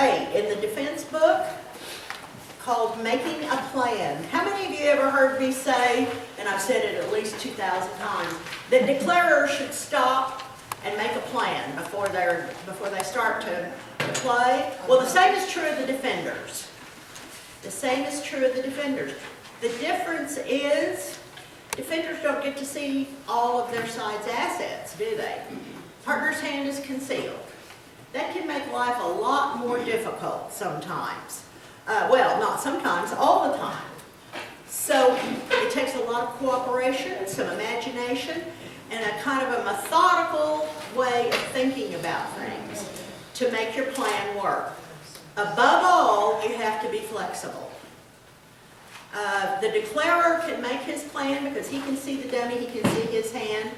8 in the defense book called Making a Plan. How many of you ever heard me say, and I've said it at least 2,000 times, that declarers should stop and make a plan before they start to play? Well, the same is true of the defenders. The same is true of the defenders. The difference is defenders don't get to see all of their side's assets, do they? Partner's hand is concealed. That can make life a lot more difficult sometimes. Well, not sometimes, all the time. So it takes a lot of cooperation, some imagination, and a kind of a methodical way of thinking about things to make your plan work. Above all, you have to be flexible. The declarer can make his plan because he can see the dummy, he can see his hand,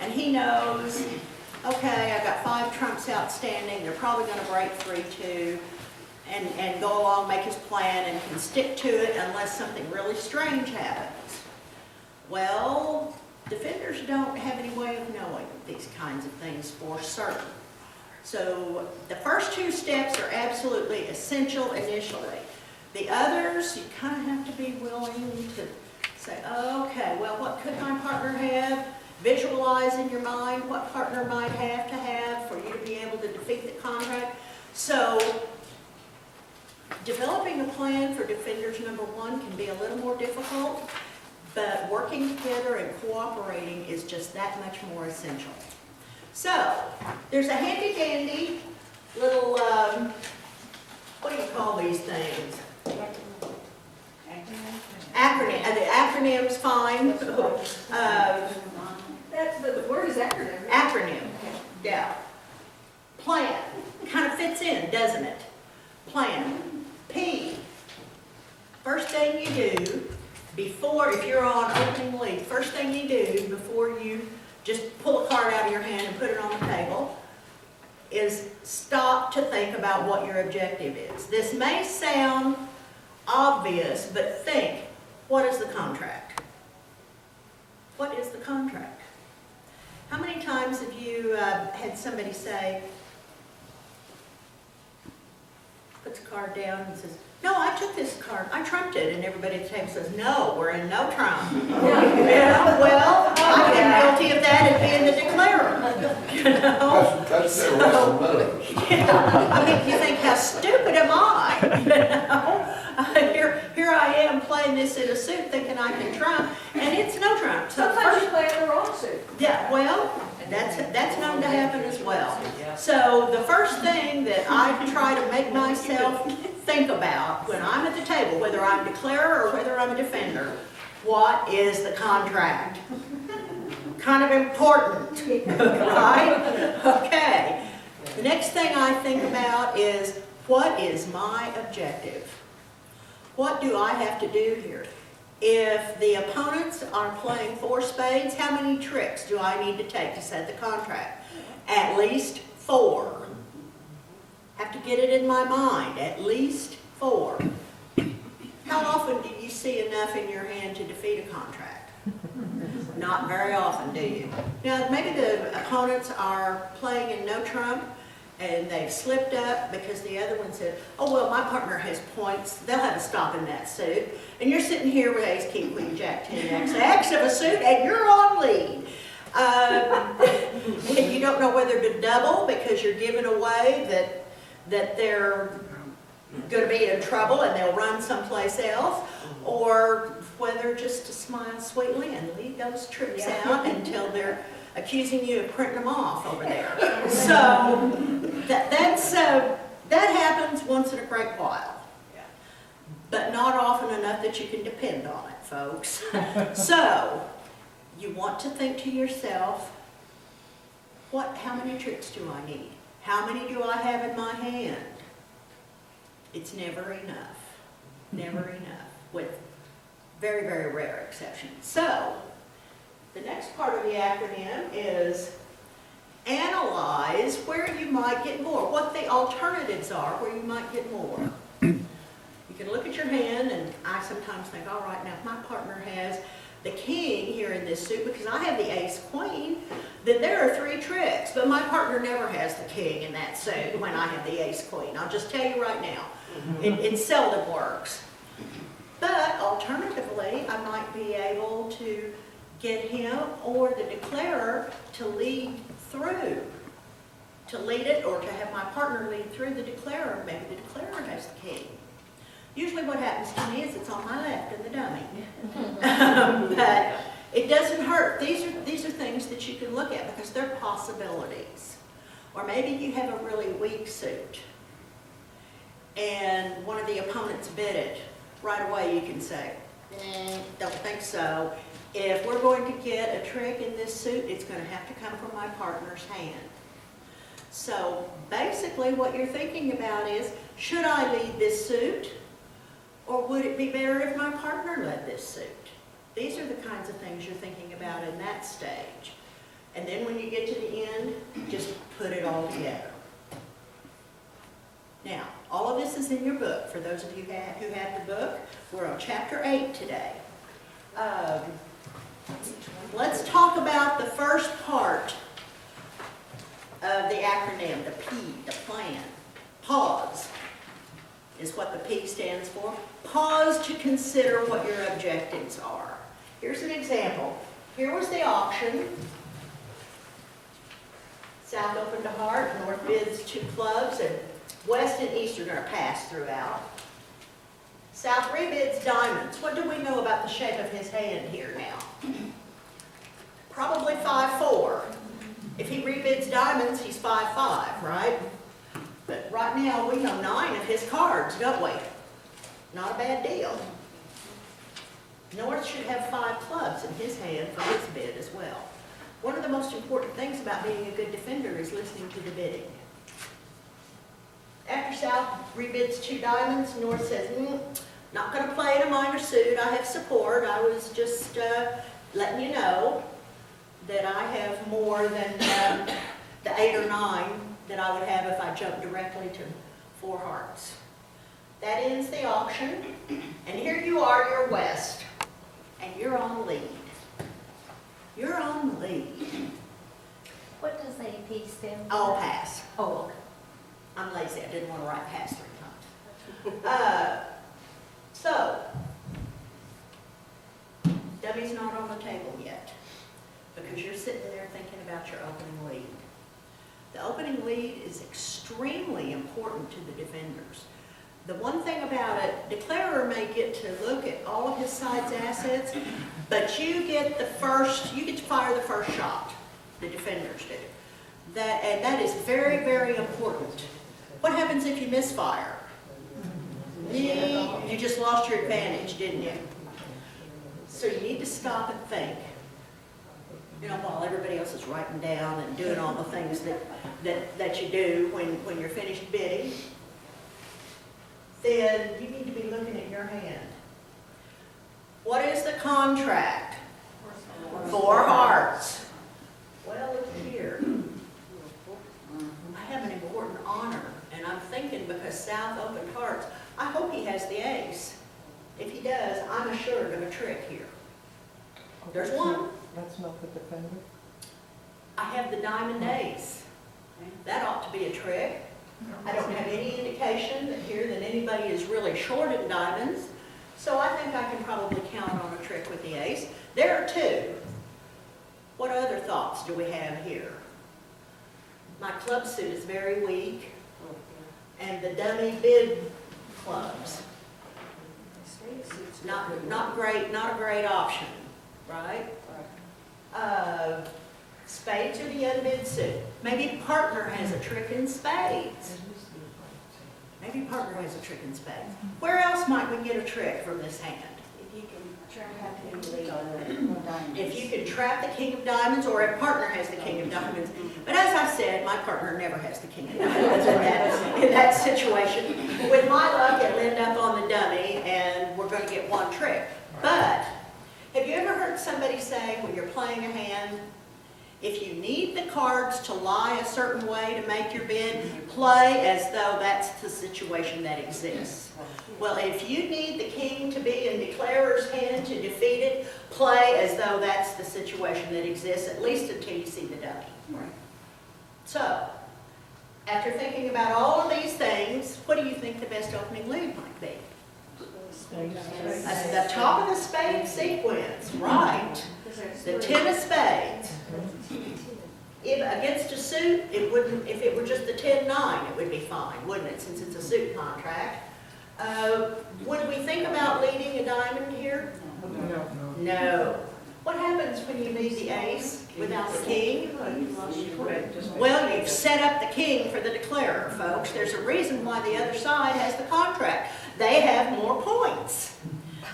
and he knows, okay, I've got 5 trumps outstanding, they're probably going to break 3-2, and go along, make his plan, and can stick to it unless something really strange happens. Well, defenders don't have any way of knowing these kinds of things for certain. So the first 2 steps are absolutely essential initially. The others, you kind of have to be willing to say, oh, okay, well, what could my partner have? Visualize in your mind what partner might have to have for you to be able to defeat the contract. So developing a plan for defenders number 1 can be a little more difficult, but working together and cooperating is just that much more essential. So there's a handy-dandy little, what do you call these things? Acronym. The acronym's fine. That's the word is acronym. Acronym. Yeah. Plan. Kind of fits in, doesn't it? Plan. P. First thing you do before, if you're on opening lead, first thing you do before you just pull a card out of your hand and put it on the table is stop to think about what your objective is. This may sound obvious, but think, what is the contract? What is the contract? How many times have you had somebody say, puts a card down and says, no, I took this card, I trumped it, and everybody at the table says, no, we're in no trump. Yeah, well, I've been guilty of that and being the declarer. You know? That's their resolution. Yeah. I mean, you think, how stupid am I? You know? Here I am playing this in a suit thinking I can trump, and it's no trump. So Sometimes you play in the wrong suit. yeah, well, that's known to happen as well. So the first thing that I try to make myself think about when I'm at the table, whether I'm a declarer or whether I'm a defender, what is the contract? Kind of important, right? Okay. The next thing I think about is, what is my objective? What do I have to do here? If the opponents are playing 4 spades, how many tricks do I need to take to set the contract? At least 4. Have to get it in my mind, at least 4. How often do you see enough in your hand to defeat a contract? Not very often, do you? Now, maybe the opponents are playing in no trump, and they've slipped up because the other one said, oh, well, my partner has points. They'll have a stop in that suit. And you're sitting here with ace, king, queen, jack, 10, X of a suit, and you're on lead. And you don't know whether to double because you're giving away that they're going to be in trouble and they'll run someplace else, or whether just to smile sweetly and leave those tricks out until they're accusing you of printing them off over there. So that happens once in a great while, but not often enough that you can depend on it, folks. So you want to think to yourself, how many tricks do I need? How many do I have in my hand? It's never enough. Never enough, with very, very rare exceptions. So the next part of the acronym is analyze where you might get more, what the alternatives are where you might get more. You can look at your hand, and I sometimes think, all right, now if my partner has the king here in this suit, because I have the ace queen, then there are 3 tricks, but my partner never has the king in that suit when I have the ace queen. I'll just tell you right now, it seldom works. But alternatively, I might be able to get him or the declarer to lead through, to lead it, or to have my partner lead through the declarer. Maybe the declarer has the king. Usually what happens to me is it's on my left in the dummy. But it doesn't hurt. These are things that you can look at because they're possibilities. Or maybe you have a really weak suit and one of the opponents bid it. Right away you can say, don't think so. If we're going to get a trick in this suit, it's going to have to come from my partner's hand. So basically what you're thinking about is, should I lead this suit? Or would it be better if my partner led this suit? These are the kinds of things you're thinking about in that stage. And then when you get to the end, just put it all together. Now, all of this is in your book. For those of you who have the book, we're on chapter 8 today. Let's talk about the first part of the acronym, the P, the plan. Pause is what the P stands for. Pause to consider what your objectives are. Here's an example. Here was the auction. South opened to heart, North bids 2 clubs, and West and East are going to pass throughout. South rebids diamonds. What do we know about the shape of his hand here now? Probably 5-4. If he rebids diamonds, he's 5-5, right? But right now, we know 9 of his cards, don't we? Not a bad deal. North should have 5 clubs in his hand for his bid as well. One of the most important things about being a good defender is listening to the bidding. After South rebids 2 diamonds, North says, not going to play in a minor suit. I have support. I was just letting you know that I have more than the 8 or 9 that I would have if I jumped directly to 4 hearts. That ends the auction. And here you are, you're West, and you're on lead. You're on the lead. What does AP stand for? I'll pass. Oh, okay. I'm lazy. I didn't want to write pass 3 times. So, dummy's not on the table yet because you're sitting there thinking about your opening lead. The opening lead is extremely important to the defenders. The one thing about it, declarer may get to look at all of his side's assets, but you get to fire the first shot. The defenders do. And that is very, very important. What happens if you misfire? You just lost your advantage, didn't you? So you need to stop and think. You know, while everybody else is writing down and doing all the things that you do when you're finished bidding, then you need to be looking at your hand. What is the contract? 4 hearts. Well, look here. I have an important honor, and I'm thinking because South opened hearts, I hope he has the ace. If he does, I'm assured of a trick here. There's one. That's not the defender? I have the diamond ace. That ought to be a trick. I don't have any indication that here that anybody is really short in diamonds, so I think I can probably count on a trick with the ace. There are 2. What other thoughts do we have here? My club suit is very weak, and the dummy bid clubs. Not great, not a great option, right? Spades are the unbid suit. Maybe partner has a trick in spades. Maybe partner has a trick in spades. Where else might we get a trick from this hand? If you can trap the king of diamonds. If you can trap the king of diamonds, or if partner has the king of diamonds. But as I said, my partner never has the king of diamonds in that situation. With my luck, it'll end up on the dummy, and we're going to get 1 trick. But have you ever heard somebody say, when you're playing a hand, If you need the cards to lie a certain way to make your bid, play as though that's the situation that exists. Well, if you need the king to be in declarer's hand to defeat it, play as though that's the situation that exists, at least until you see the dummy. So, after thinking about all of these things, what do you think the best opening lead might be? That's the top of the spade sequence, right? The 10 of spades. If against a suit, it wouldn't, if it were just the 10-9, it would be fine, wouldn't it, since it's a suit contract? Would we think about leading a diamond here? No. What happens when you lead the ace without the king? Well, you've set up the king for the declarer, folks. There's a reason why the other side has the contract. They have more points.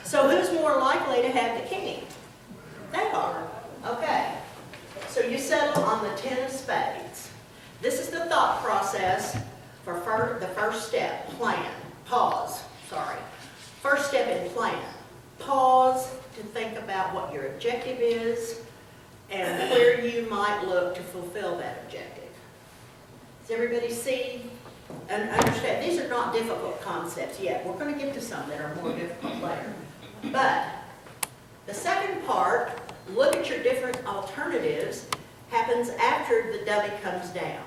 So who's more likely to have the king? They are. Okay. So you settle on the 10 of spades. This is the thought process for the first step. Plan. Pause. Sorry. First step in plan. Pause to think about what your objective is and where you might look to fulfill that objective. Does everybody see and understand? These are not difficult concepts yet. We're going to get to some that are more difficult later. But the second part, look at your different alternatives, happens after the dummy comes down.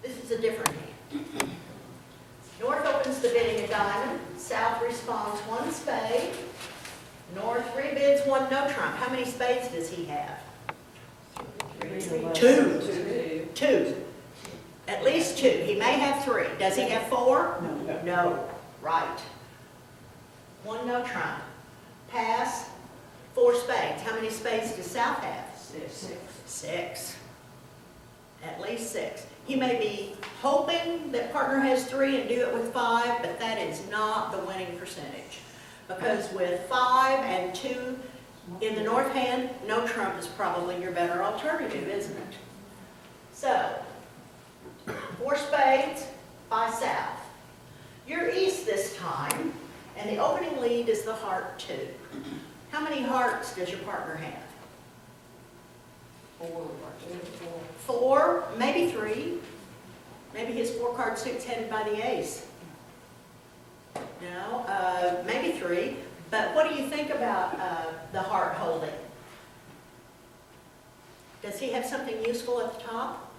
This is a different hand. North opens the bidding a diamond. South responds 1 spade. North rebids 1 no trump. How many spades does he have? 2. At least 2. He may have 3. Does he have 4? No. Right. 1 no trump. Pass. 4 spades. How many spades does South have? 6. At least 6. He may be hoping that partner has 3 and do it with 5, but that is not the winning percentage. Because with 5 and 2 in the north hand, no trump is probably your better alternative, isn't it? So, 4 spades by South. You're east this time, and the opening lead is the heart 2. How many hearts does your partner have? 4, maybe 3. Maybe his 4-card suit's headed by the ace. No, maybe 3. But what do you think about the heart holding? Does he have something useful at the top?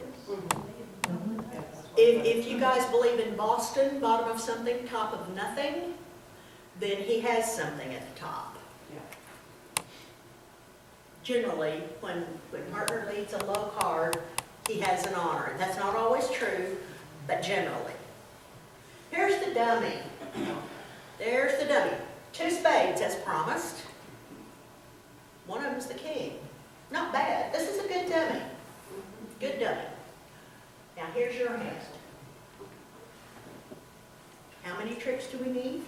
If you guys believe in Boston, bottom of something, top of nothing, then he has something at the top. Generally, when partner leads a low card, he has an honor. That's not always true, but generally. Here's the dummy. There's the dummy. 2 spades as promised. One of them's the king. Not bad. This is a good dummy. Good dummy. Now here's your hand. How many tricks do we need?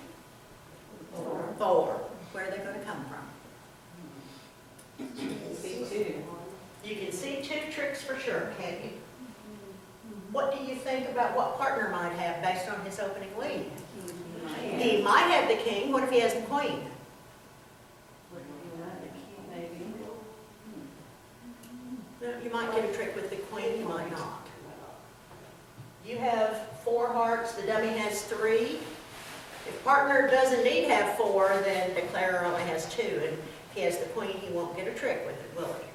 4. Where are they going to come from? You can see 2 tricks for sure, can't you? What do you think about what partner might have based on his opening lead? He might have the king. What if he has the queen? You might get a trick with the queen, you might not. You have 4 hearts, the dummy has 3. If partner does indeed have 4, then declarer only has 2. And if he has the queen, he won't get a trick with it, will he?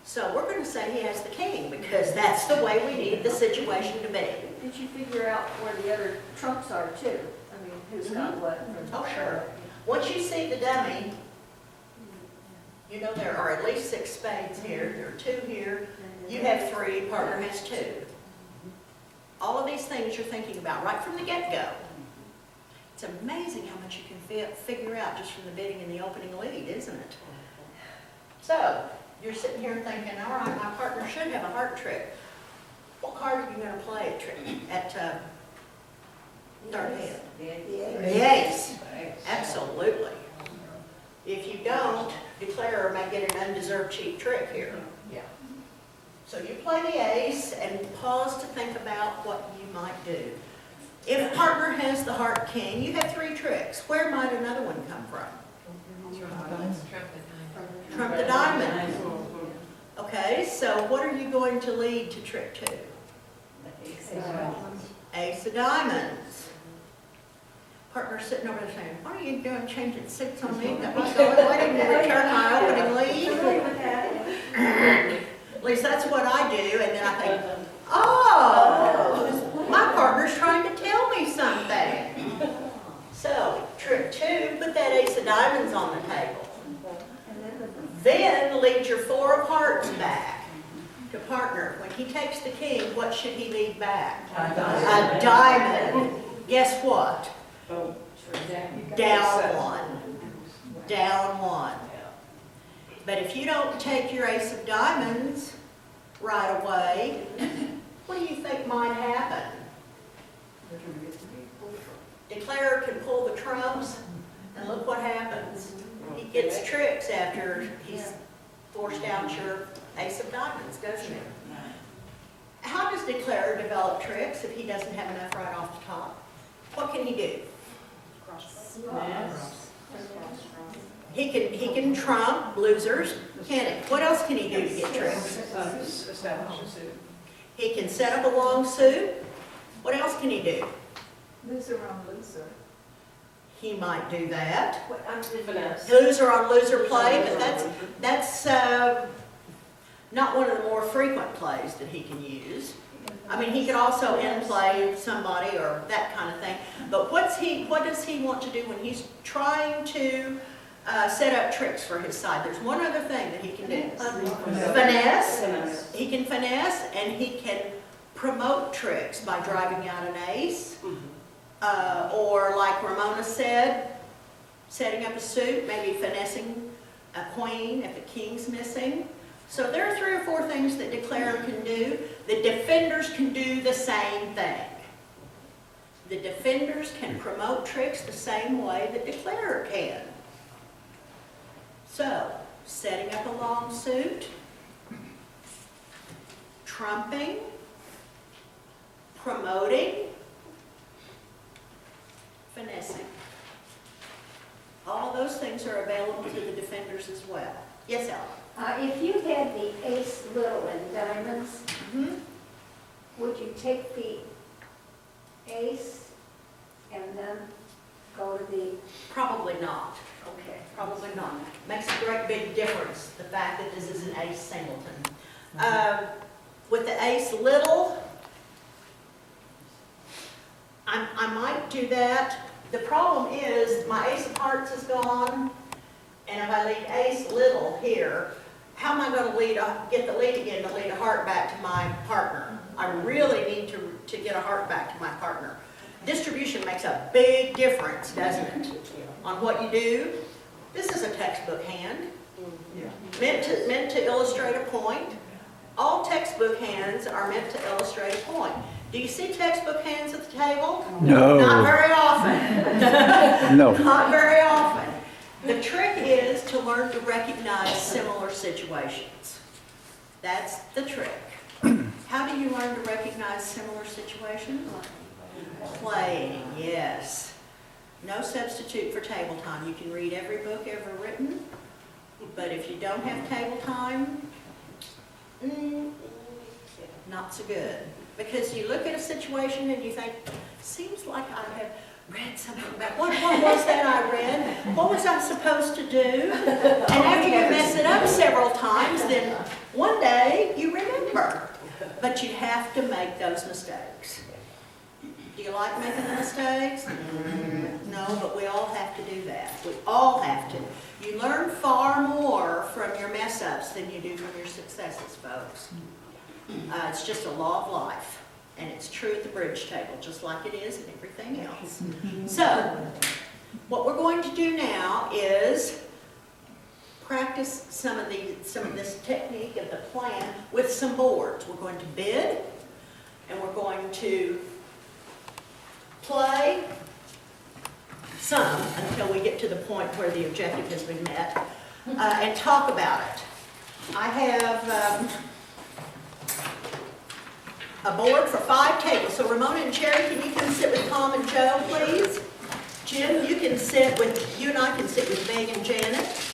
So we're going to say he has the king because that's the way we need the situation to be. Did you figure out where the other trumps are too? I mean, who's got what? Oh, sure. Once you see the dummy, you know there are at least 6 spades here. There are 2 here. You have 3. Partner has 2. All of these things you're thinking about right from the get-go. It's amazing how much you can figure out just from the bidding and the opening lead, isn't it? So, you're sitting here thinking, all right, my partner should have a heart trick. What card are you going to play at third hand? The ace. Absolutely. If you don't, declarer may get an undeserved cheap trick here. Yeah. So you play the ace and pause to think about what you might do. If partner has the heart king, you have 3 tricks. Where might another one come from? Trump the diamond. Okay, so what are you going to lead to trick two? Ace of diamonds. Partner sitting over there saying, what are you doing changing seats on me? That was the only way to return my opening lead. At least that's what I do, and then I think, oh, my partner's trying to tell me something. So, trick two, put that ace of diamonds on the table. Then lead your four of hearts back to partner. When he takes the king, what should he lead back? A diamond. Guess what? Down one. Down one. But if you don't take your ace of diamonds right away, what do you think might happen? Declarer can pull the trumps, and look what happens. He gets tricks after he's forced out your ace of diamonds, doesn't he? How does Declarer develop tricks if he doesn't have enough right off the top? What can he do? He can trump losers, can he? What else can he do to get tricks? He can set up a long suit. What else can he do? Loser on loser. He might do that. Finesse. Loser on loser play, but that's not one of the more frequent plays that he can use. I mean, he could also end play somebody or that kind of thing. But what does he want to do when he's trying to set up tricks for his side? There's one other thing that he can do. Finesse. He can finesse, and he can promote tricks by driving out an ace. Or like Ramona said, setting up a suit, maybe finessing a queen if the king's missing. So there are 3 or 4 things that Declarer can do. The defenders can do the same thing. The defenders can promote tricks the same way that Declarer can. So, setting up a long suit, trumping, promoting, finessing. All of those things are available to the defenders as well. Yes, Ellen? If you had the ace little and diamonds, would you take the ace and then go to the, Probably not. okay. Probably not. Makes a great big difference, the fact that this is an ace singleton. With the ace little, I might do that. The problem is my ace of hearts is gone, and if I lead ace little here, how am I going to get the lead again to lead a heart back to my partner? I really need to get a heart back to my partner. Distribution makes a big difference, doesn't it, on what you do. This is a textbook hand, meant to illustrate a point. All textbook hands are meant to illustrate a point. Do you see textbook hands at the table? No. Not very often. No. Not very often. The trick is to learn to recognize similar situations. That's the trick. How do you learn to recognize similar situations? Playing, yes. No substitute for table time. You can read every book ever written, but if you don't have table time, not so good. Because you look at a situation and you think, seems like I have read something about, what was that I read? What was I supposed to do? And after you mess it up several times, then one day you remember. But you have to make those mistakes. Do you like making the mistakes? No, but we all have to do that. We all have to. You learn far more from your mess-ups than you do from your successes, folks. It's just a law of life, and it's true at the bridge table, just like it is in everything else. So, what we're going to do now is practice some of this technique of the plan with some boards. We're going to bid, and we're going to play some until we get to the point where the objective has been met, and talk about it. I have a board for 5 tables. So Ramona and Cherry, can you come sit with Tom and Joe, please? Jim, you and I can sit with Meg and Janet.